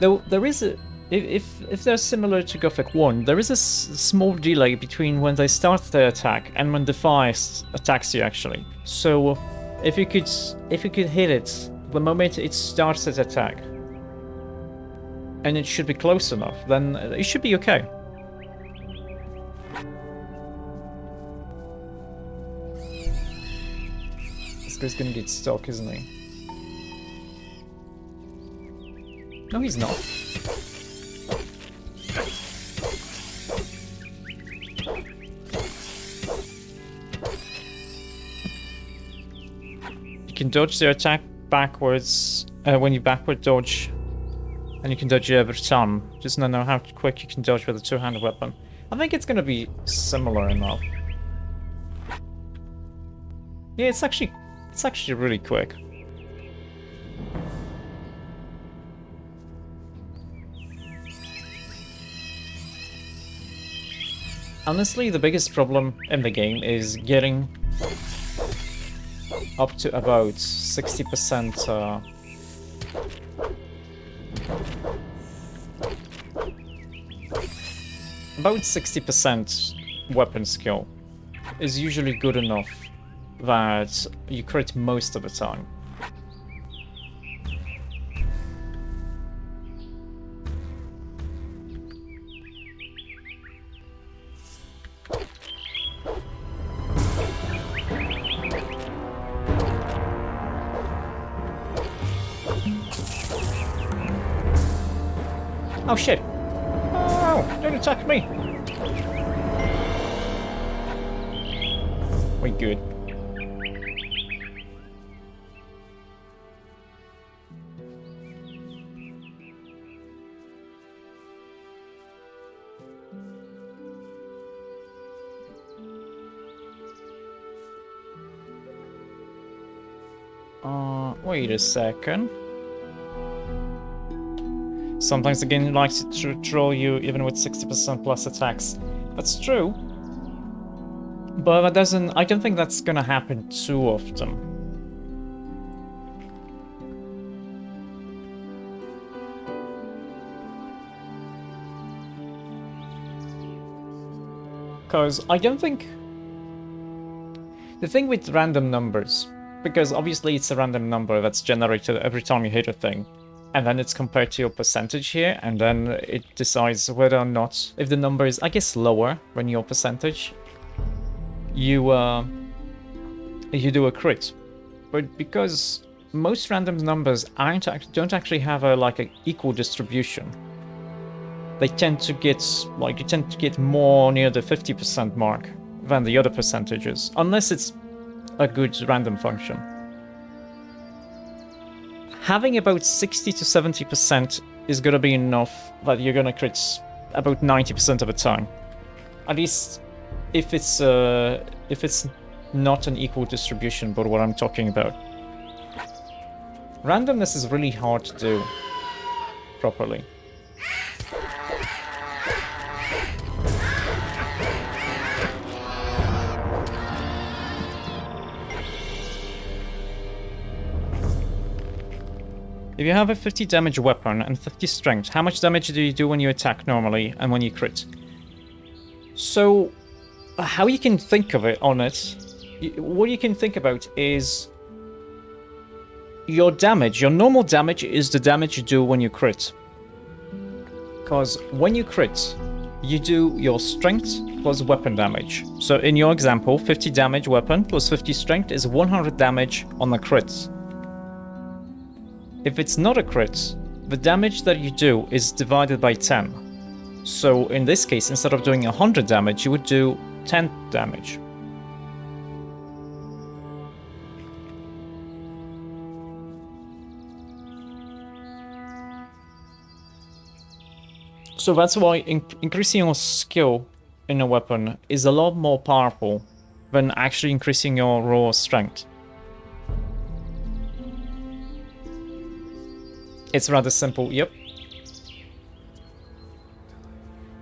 Though there is a... If they're similar to Gothic 1, there is a small delay between when they start their attack and when Defias attacks you, actually. So, if you could hit it the moment it starts its attack, and it should be close enough, then it should be okay. This guy's gonna get stuck, isn't he? No, he's not. You can dodge their attack backwards when you backward dodge, and you can dodge it every time. Just don't know how quick you can dodge with a two-handed weapon. I think it's gonna be similar enough. Yeah, it's actually really quick. Honestly, the biggest problem in the game is getting up to about 60% about 60% weapon skill is usually good enough that you crit most of the time. Oh shit! Oh, don't attack me! We good. Wait a second. Sometimes the game likes to troll you even with 60% plus attacks. That's true. But that doesn't... I don't think that's gonna happen too often. Because I don't think... The thing with random numbers, because obviously it's a random number that's generated every time you hit a thing, and then it's compared to your percentage here, and then it decides whether or not, if the number is, I guess, lower than your percentage, you do a crit. But because most random numbers don't actually have a equal distribution, they tend to get more near the 50% mark than the other percentages, unless it's a good random function. Having about 60 to 70% is gonna be enough that you're gonna crit about 90% of the time. At least if it's not an equal distribution, but what I'm talking about. Randomness is really hard to do properly. If you have a 50 damage weapon and 50 strength, how much damage do you do when you attack normally and when you crit? So, how you can think of it on it, what you can think about is your damage. Your normal damage is the damage you do when you crit. Because when you crit, you do your strength plus weapon damage. So in your example, 50 damage weapon plus 50 strength is 100 damage on the crits. If it's not a crit, the damage that you do is divided by 10. So in this case, instead of doing 100 damage, you would do 10 damage. So that's why increasing your skill in a weapon is a lot more powerful than actually increasing your raw strength. It's rather simple, yep.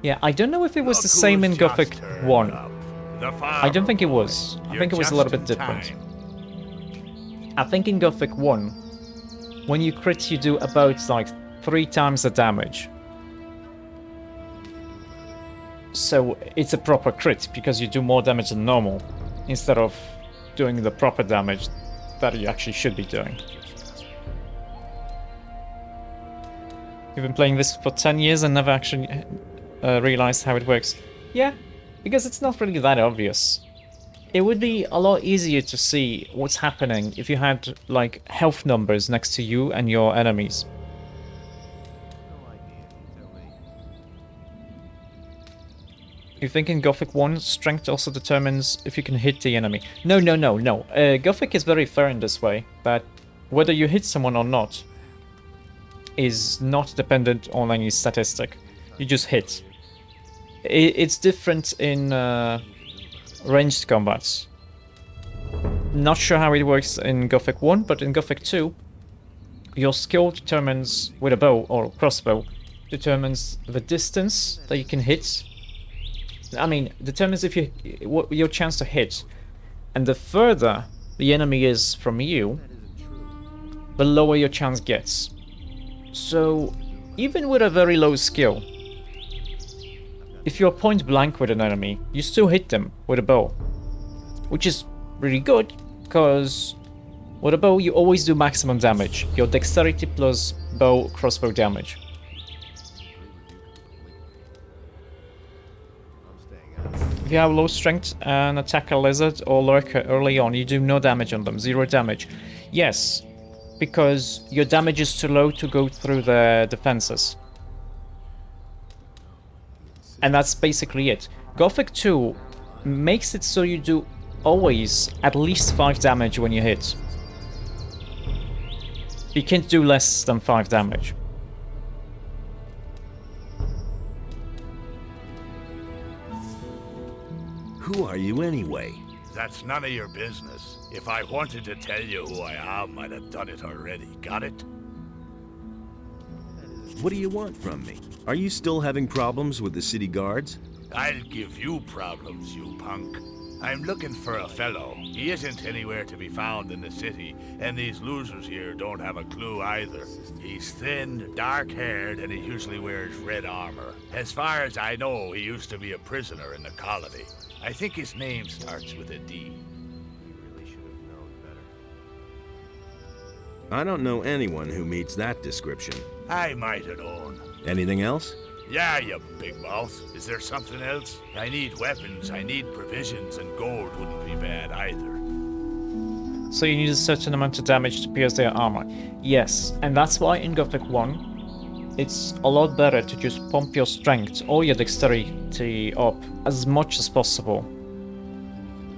Yeah, I don't know if it was the same in Gothic 1. I don't think it was. I think it was a little bit different. I think in Gothic 1, when you crit you do about like 3 times the damage. So it's a proper crit, because you do more damage than normal, instead of doing the proper damage that you actually should be doing. You've been playing this for 10 years and never actually realized how it works. Yeah, because it's not really that obvious. It would be a lot easier to see what's happening if you had, like, health numbers next to you and your enemies. You think in Gothic 1, strength also determines if you can hit the enemy? No. Gothic is very fair in this way, that whether you hit someone or not is not dependent on any statistic. You just hit. It's different in ranged combats. Not sure how it works in Gothic 1, but in Gothic 2, your skill determines, with a bow or crossbow, determines the distance that you can hit. I mean, determines if your chance to hit, and the further the enemy is from you, the lower your chance gets. So, even with a very low skill, if you're point blank with an enemy, you still hit them with a bow, which is really good, because with a bow you always do maximum damage, your dexterity plus bow crossbow damage. If you have low strength and attack a lizard or lurker early on, you do no damage on them, 0 damage. Yes, because your damage is too low to go through the defenses. And that's basically it. Gothic 2 makes it so you do always at least 5 damage when you hit. You can't do less than 5 damage. Who are you anyway? That's none of your business. If I wanted to tell you who I am, I'd have done it already. Got it? What do you want from me? Are you still having problems with the city guards? I'll give you problems, you punk. I'm looking for a fellow. He isn't anywhere to be found in the city, and these losers here don't have a clue either. He's thin, dark-haired, and he usually wears red armor. As far as I know, he used to be a prisoner in the colony. I think his name starts with a D. I don't know anyone who meets that description. I might have known. Anything else? Yeah, you big mouth. Is there something else? I need weapons, I need provisions, and gold wouldn't be bad either. So you need a certain amount of damage to pierce their armor. Yes, and that's why in Gothic 1, it's a lot better to just pump your strength or your dexterity up as much as possible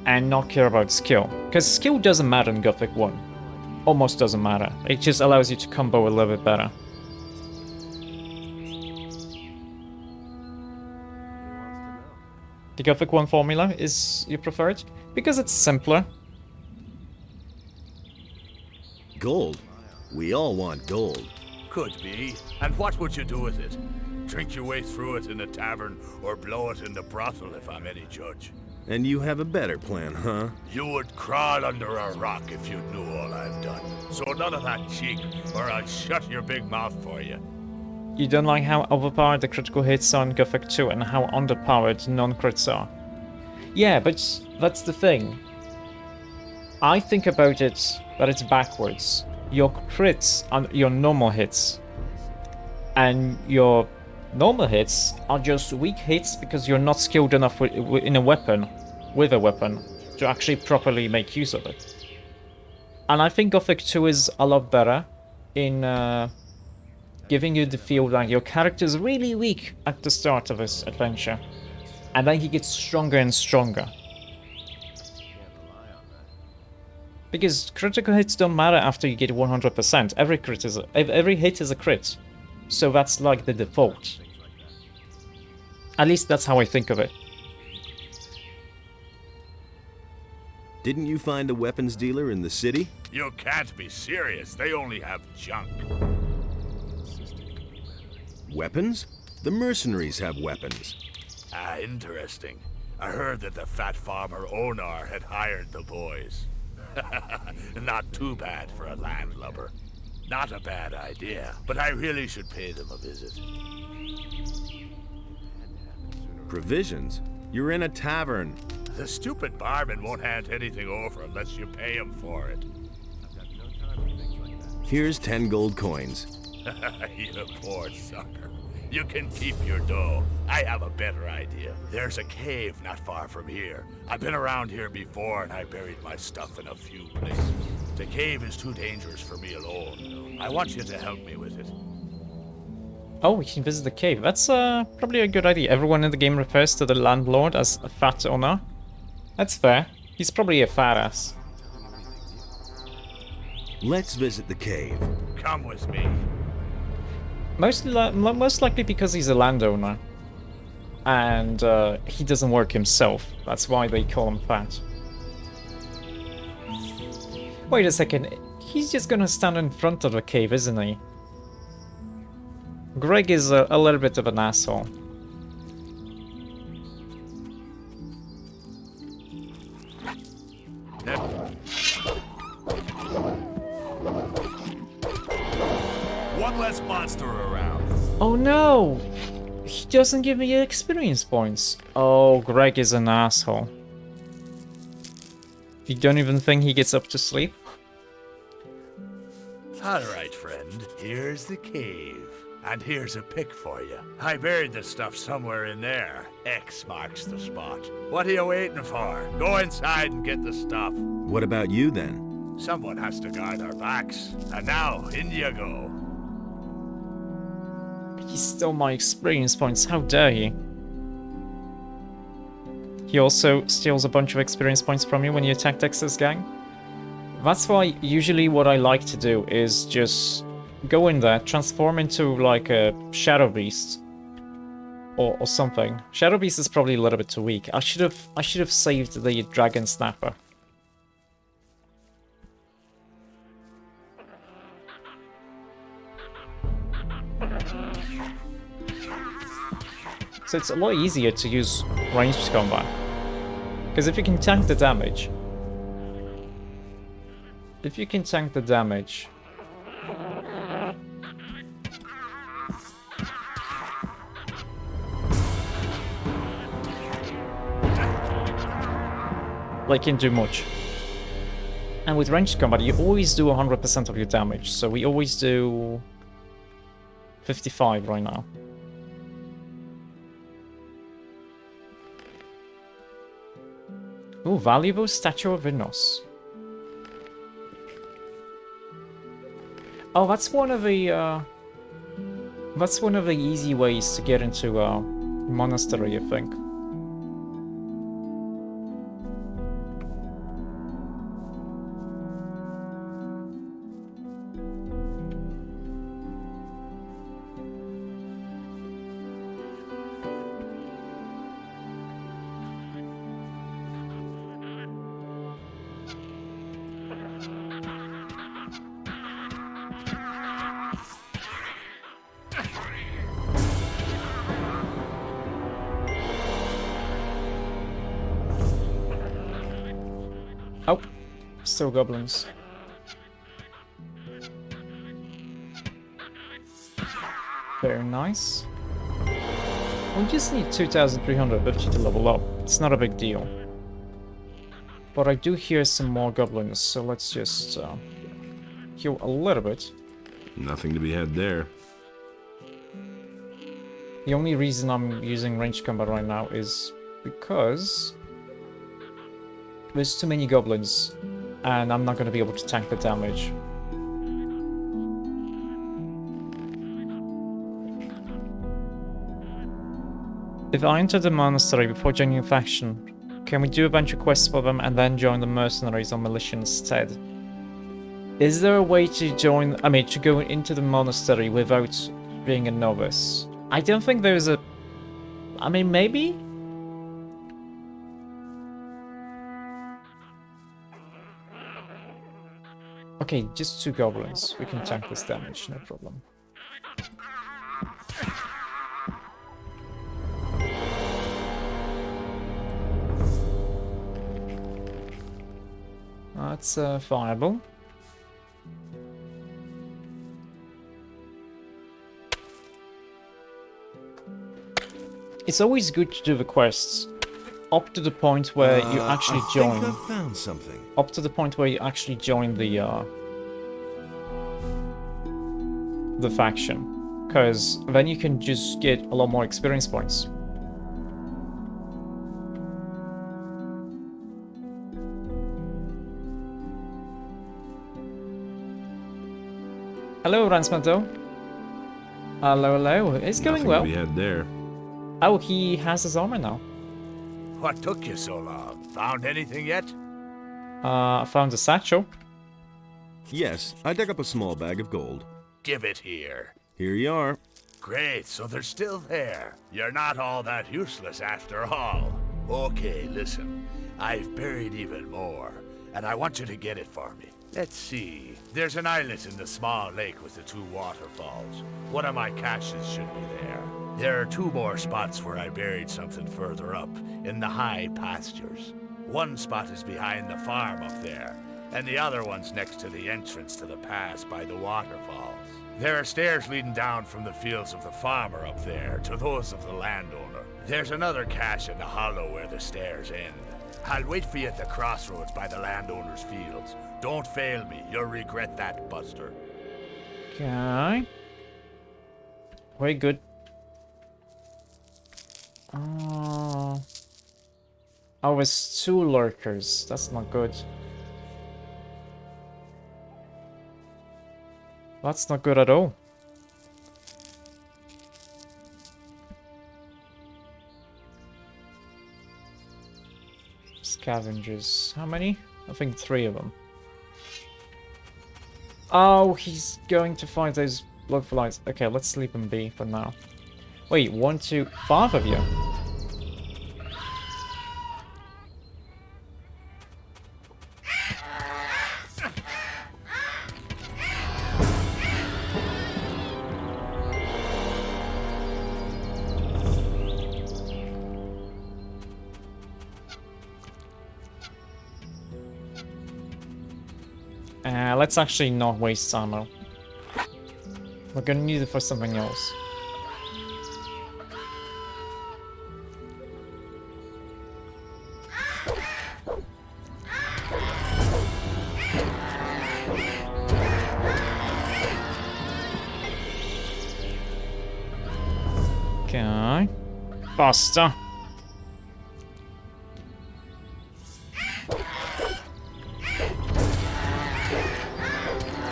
and not care about skill. Because skill doesn't matter in Gothic 1. Almost doesn't matter. It just allows you to combo a little bit better. The Gothic 1 formula is your preferred? Because it's simpler. Gold? We all want gold. Could be. And what would you do with it? Drink your way through it in a tavern, or blow it in the brothel if I'm any judge. And you have a better plan, huh? You would crawl under a rock if you knew all I've done. So none of that cheek, or I'll shut your big mouth for you. You don't like how overpowered the critical hits are in Gothic 2 and how underpowered non-crits are. Yeah, but that's the thing. I think about it that it's backwards. Your crits are your normal hits. And your normal hits are just weak hits because you're not skilled enough with a weapon, to actually properly make use of it. And I think Gothic 2 is a lot better in giving you the feel that your character is really weak at the start of this adventure, and then he gets stronger and stronger. Because critical hits don't matter after you get 100%. Every hit is a crit, so that's like the default. At least that's how I think of it. Didn't you find a weapons dealer in the city? You can't be serious. They only have junk. Weapons? The mercenaries have weapons. Ah, interesting. I heard that the fat farmer Onar had hired the boys. Not too bad for a landlubber. Not a bad idea, but I really should pay them a visit. Provisions? You're in a tavern. The stupid barman won't hand anything over unless you pay him for it. Here's 10 gold coins. You poor sucker. You can keep your dough. I have a better idea. There's a cave not far from here. I've been around here before and I buried my stuff in a few places. The cave is too dangerous for me alone. I want you to help me with it. Oh, we can visit the cave. That's probably a good idea. Everyone in the game refers to the landlord as a fat owner. That's fair. He's probably a fat ass. Let's visit the cave. Come with me. Most likely because he's a landowner. And he doesn't work himself. That's why they call him fat. Wait a second. He's just gonna stand in front of the cave, isn't he? Greg is a little bit of an asshole. One less monster around. Oh no! He doesn't give me experience points. Oh, Greg is an asshole. You don't even think he gets up to sleep? Alright, friend. Here's the cave. And here's a pick for you. I buried the stuff somewhere in there. X marks the spot. What are you waiting for? Go inside and get the stuff. What about you then? Someone has to guard our backs. And now, in you go. He stole my experience points, how dare he? He also steals a bunch of experience points from you when you attack Dexter's gang. That's why usually what I like to do is just go in there, transform into like a Shadow Beast. Or something. Shadow Beast is probably a little bit too weak. I should have saved the Dragon Snapper. So it's a lot easier to use ranged combat. Because if you can tank the damage... If you can tank the damage... like, can do much. And with ranged combat, you always do 100% of your damage. So we always do... 55 right now. Ooh, valuable statue of Venus. Oh, that's one of the easy ways to get into a monastery, I think. Oh, still goblins. Very nice. We just need 2,350 to level up. It's not a big deal. But I do hear some more goblins, so let's just heal a little bit. Nothing to be had there. The only reason I'm using ranged combat right now is because there's too many goblins, and I'm not going to be able to tank the damage. If I enter the monastery before joining a faction, can we do a bunch of quests for them and then join the mercenaries or militia instead? Is there a way to join, to go into the monastery without being a novice? I don't think there's a... maybe? Okay, just 2 goblins. We can tank this damage, no problem. That's viable. It's always good to do the quests up to the point where you actually I join. think I found something. Up to the point where you actually join the faction, because then you can just get a lot more experience points. Hello, Ransmanto. Hello, hello. It's going Nothing well. to be had there. Oh, he has his armor now. What took you so long? Found anything yet? I found a satchel. Yes, I dug up a small bag of gold. Give it here. Here you are. Great, so they're still there. You're not all that useless after all. Okay, listen. I've buried even more, and I want you to get it for me. Let's see. There's an islet in the small lake with the 2 waterfalls. One of my caches should be there. There are 2 more spots where I buried something further up, in the high pastures. One spot is behind the farm up there, and the other one's next to the entrance to the pass by the waterfalls. There are stairs leading down from the fields of the farmer up there to those of the landowner. There's another cache in the hollow where the stairs end. I'll wait for you at the crossroads by the landowner's fields. Don't fail me, you'll regret that, Buster. Okay. Very good. Oh, it's 2 lurkers. That's not good. That's not good at all. Scavengers. How many? I think 3 of them. Oh, he's going to find those blood flies. Okay, let's sleep and be for now. Wait, 1, 2, 5 of you. Let's actually not waste ammo. We're gonna need it for something else. Okay. Buster.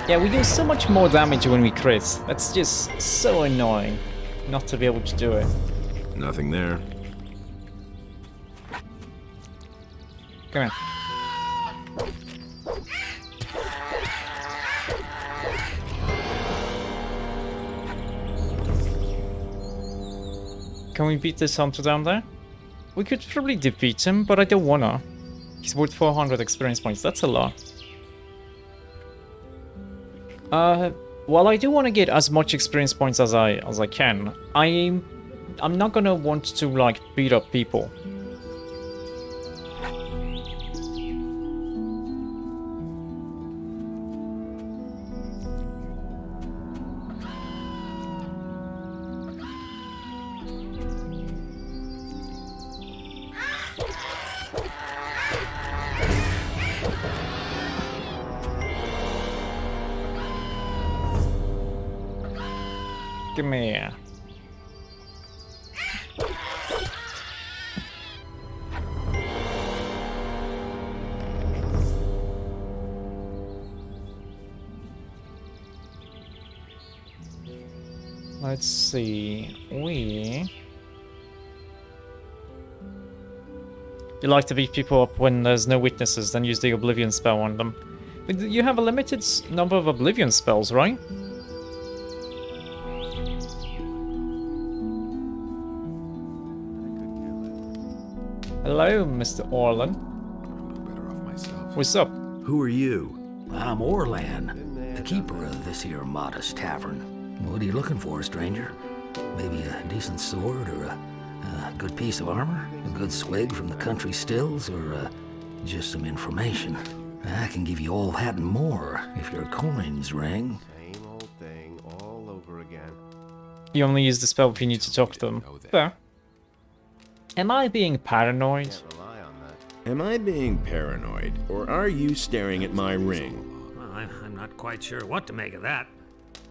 Yeah, we do so much more damage when we crit. That's just so annoying not to be able to do it. Nothing there. Come here. Can we beat this hunter down there? We could probably defeat him, but I don't wanna. He's worth 400 experience points. That's a lot. Well, I do want to get as much experience points as I can. I'm not gonna want to like beat up people. Come here. Let's see. You like to beat people up when there's no witnesses, then use the Oblivion spell on them. But you have a limited number of Oblivion spells, right? Hello, Mr. Orlan. What's up? Who are you? I'm Orlan, the keeper of this here modest tavern. What are you looking for, stranger? Maybe a decent sword or a good piece of armor? A good swig from the country stills or just some information? I can give you all that and more if your coins ring. Same old thing all over again. You only use the spell if you need to talk to them. Fair. Am I being paranoid? Can't rely on that. Am I being paranoid, or are you staring at my ring? Well, I'm not quite sure what to make of that.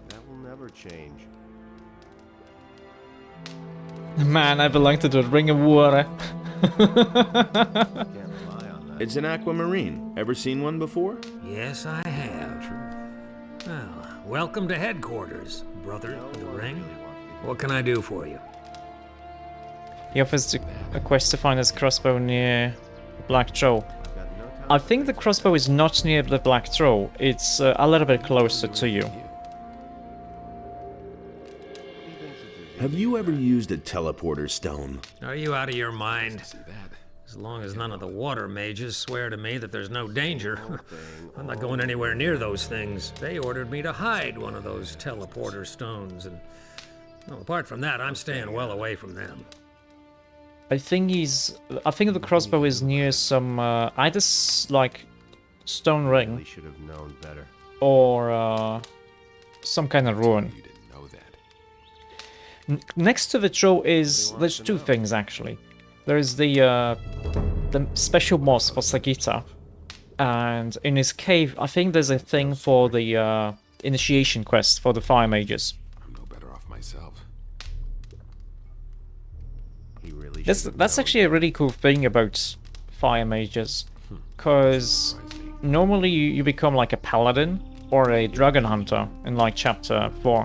That will never change. Man, I belong to the Ring of Water. Can't rely on that. It's an aquamarine. Ever seen one before? Yes, I have. Well, welcome to headquarters, brother of the ring. What can I do for you? He offers a quest to find his crossbow near the Black Troll. I think the crossbow is not near the Black Troll. It's a little bit closer to you. Have you ever used a teleporter stone? Are you out of your mind? As long as none of the water mages swear to me that there's no danger, I'm not going anywhere near those things. They ordered me to hide one of those teleporter stones, and well, apart from that, I'm staying well away from them. I think the crossbow is near some either like stone Really ring should have known better. or some kind of ruin. You didn't know that. Next to the troll is there's two things actually. There's the special moss for Sagita, and in his cave, I think there's a thing for the initiation quest for the fire mages. I'm no better off myself. He really That's should have that's known. actually a really cool thing about fire mages, because normally you become like a paladin or a dragon hunter in like chapter 4.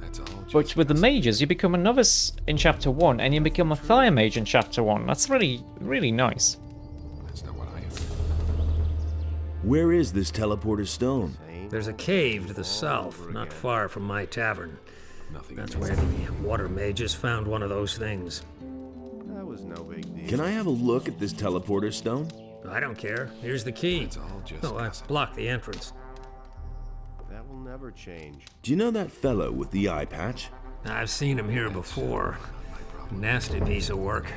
That's all. But with the mages, you become a novice in chapter 1 and you become a fire mage in chapter 1. That's really, really nice. That's not what I am. Where is this teleporter stone? There's a cave to the south, not far from my tavern. Nothing. That's where the water mages found one of those things. That was no big deal. Can I have a look at this teleporter stone? I don't care. Here's the key. It's all just Oh, I gossip. blocked the entrance. That will never change. Do you know that fellow with the eye patch? I've seen him here before. Nasty piece of work.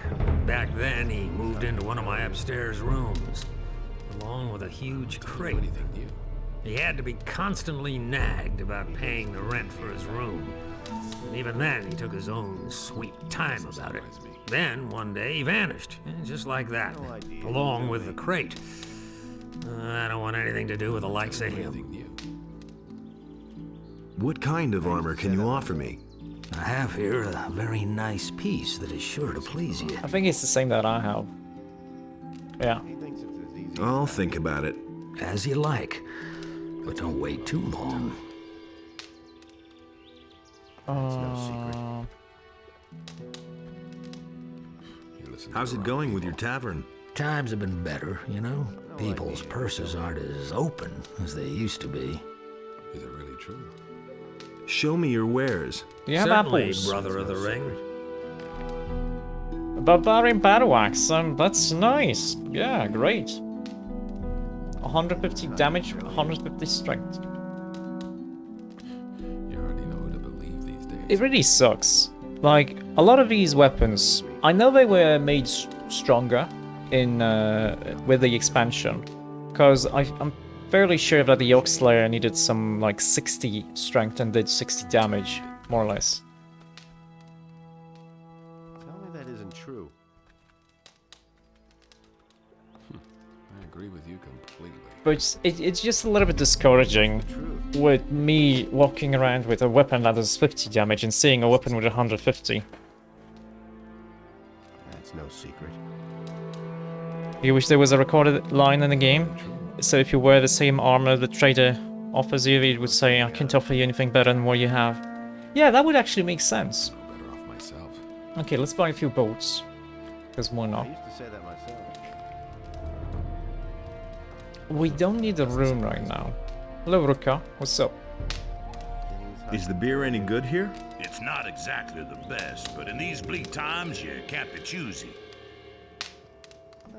Back then, he moved into one of my upstairs rooms, along with a huge crate. Anything new? He had to be constantly nagged about paying the rent for his room. And even then, he took his own sweet time about it. Then, one day, he vanished, just like that, along with the crate. I don't want anything to do with the likes of him. Anything new? What kind of armor can you offer me? I have here a very nice piece that is sure to please you. I think it's the same that I have. Yeah. He thinks it's as easy. I'll think about it. As you like, but don't wait too long. Uh, You listen to How's the it wrong going with your people. tavern? Times have been better, you know? People's purses aren't as open as they used to be. Is it really true? Show me your wares. do you have Certainly, apples? brother of the ring. Barbarian battle axe. That's nice. Yeah, great. 150 damage, 150 strength. You hardly know who to believe these days. It really sucks. Like, a lot of these weapons, I know they were made stronger in with the expansion, because I'm fairly sure that the Oxslayer needed some like 60 strength and did 60 damage, more or less. Tell me that isn't true. I agree with you completely. But it's just a little bit discouraging Truth. with me walking around with a weapon that does 50 damage and seeing a weapon with 150. That's no secret. You wish there was a recorded line in the game? So if you wear the same armor the trader offers you, it would say, I can't offer you anything better than what you have. Yeah, that would actually make sense. No better off myself. Okay, let's buy a few boats. Because why I not? used to say that myself. We don't need a room right now. Hello, Ruka. What's up? Things Is the beer any good here? It's not exactly the best, but in these bleak times, you can't be choosy.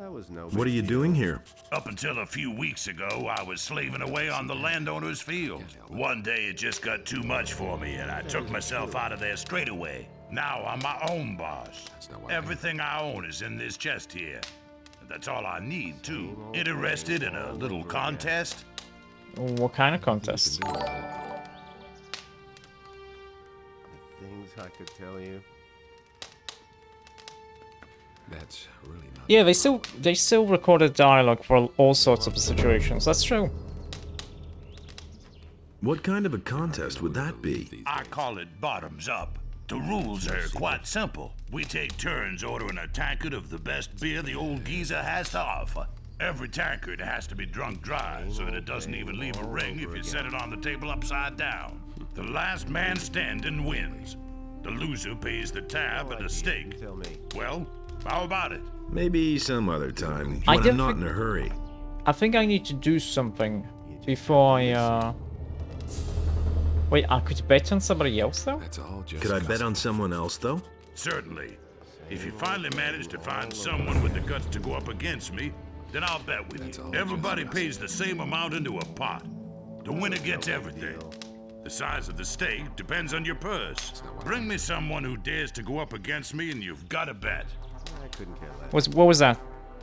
That was no What are big you deal. doing here? Up until a few weeks ago, I was slaving away on the landowner's field. One day it just got too much for me, and I took myself out of there straight away. Now I'm my own boss. not what I Everything I own is in this chest here. That's all I need, too. Interested in a little contest? What kind of contest? The things I could tell you. That's really not. Yeah, they still recorded dialogue for all sorts of situations. That's true. What kind of a contest would that be? I call it bottoms up. The rules are quite simple. We take turns ordering a tankard of the best beer the old geezer has to offer. Every tankard has to be drunk dry so that it doesn't even leave a ring if you set it on the table upside down. The last man standing wins. The loser pays the tab and a steak. Tell me. Well, how about it? Maybe some other time, I when I'm not in definitely- a hurry. I think I need to do something before I, Wait, I could bet on somebody else, though? That's all just. Could I bet on someone else, though? Certainly. If you finally manage to find someone with the guts to go up against me, then I'll bet with you. Everybody pays the same amount into a pot. The winner gets everything. The size of the stake depends on your purse. Bring me someone who dares to go up against me and you've got a bet. I couldn't care less. What was that?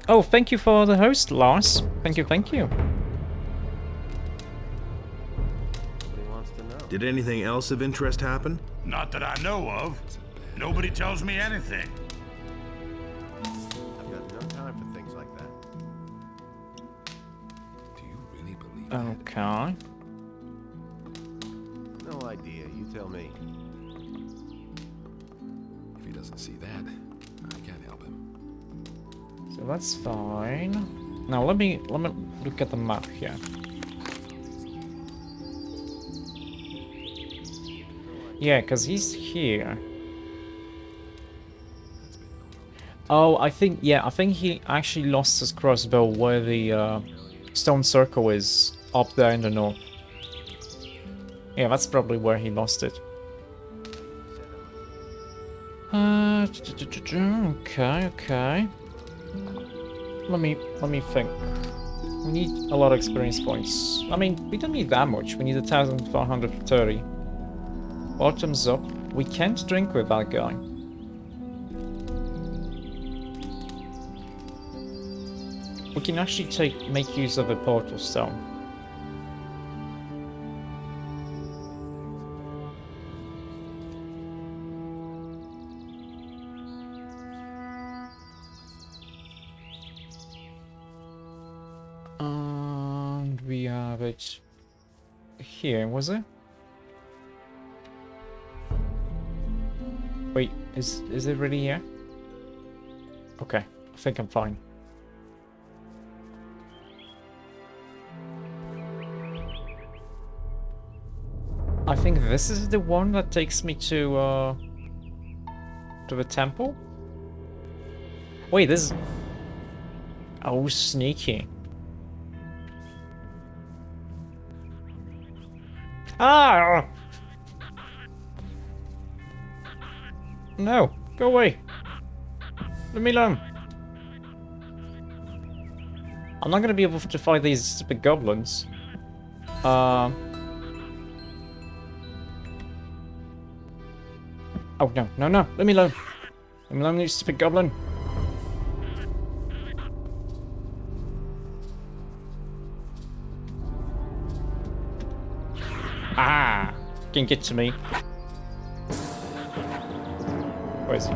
Oh, thank you for the host, Lars. Thank you, thank you. Nobody wants to know. Did anything else of interest happen? Not that I know of. Nobody tells me anything. I've got no time for things like that. Do you really believe that? Okay. No idea. You tell me. If he doesn't see that, I can't help him. So that's fine. Now let me look at the map here. Yeah, because he's here. Oh, I think he actually lost his crossbow where the stone circle is up there in the north. Yeah, that's probably where he lost it. Okay. Let me think. We need a lot of experience points. I mean, we don't need that much. We need 1,430. Bottoms up. We can't drink with that guy. We can actually make use of a portal stone. And we have it here, was it? Wait, is it really here? Okay, I think I'm fine. I think this is the one that takes me to the temple? Wait, this is... Oh, sneaky. Ah! No, go away. Leave me alone. I'm not gonna be able to fight these stupid goblins. Oh no, no, no, leave me alone. Leave me alone, you stupid goblin. Ah! Can get to me. Where is he?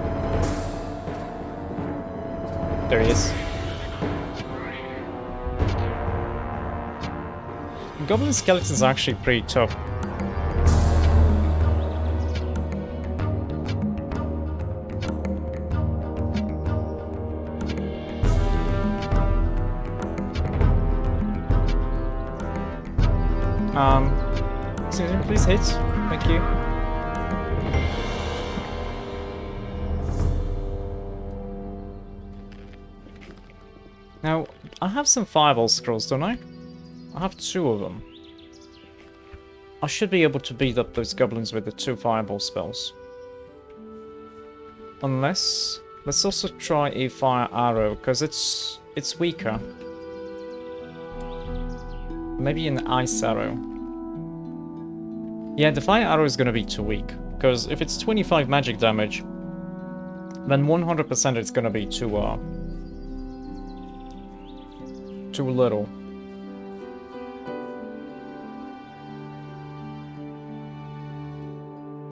There he is. Goblin skeletons are actually pretty tough. Excuse me, please hit. Thank you. Now, I have some fireball scrolls, don't I? I have 2 of them. I should be able to beat up those goblins with the 2 fireball spells. Unless... Let's also try a fire arrow, because it's weaker. Maybe an ice arrow. Yeah, the fire arrow is gonna be too weak, because if it's 25 magic damage, then 100% it's gonna be too little.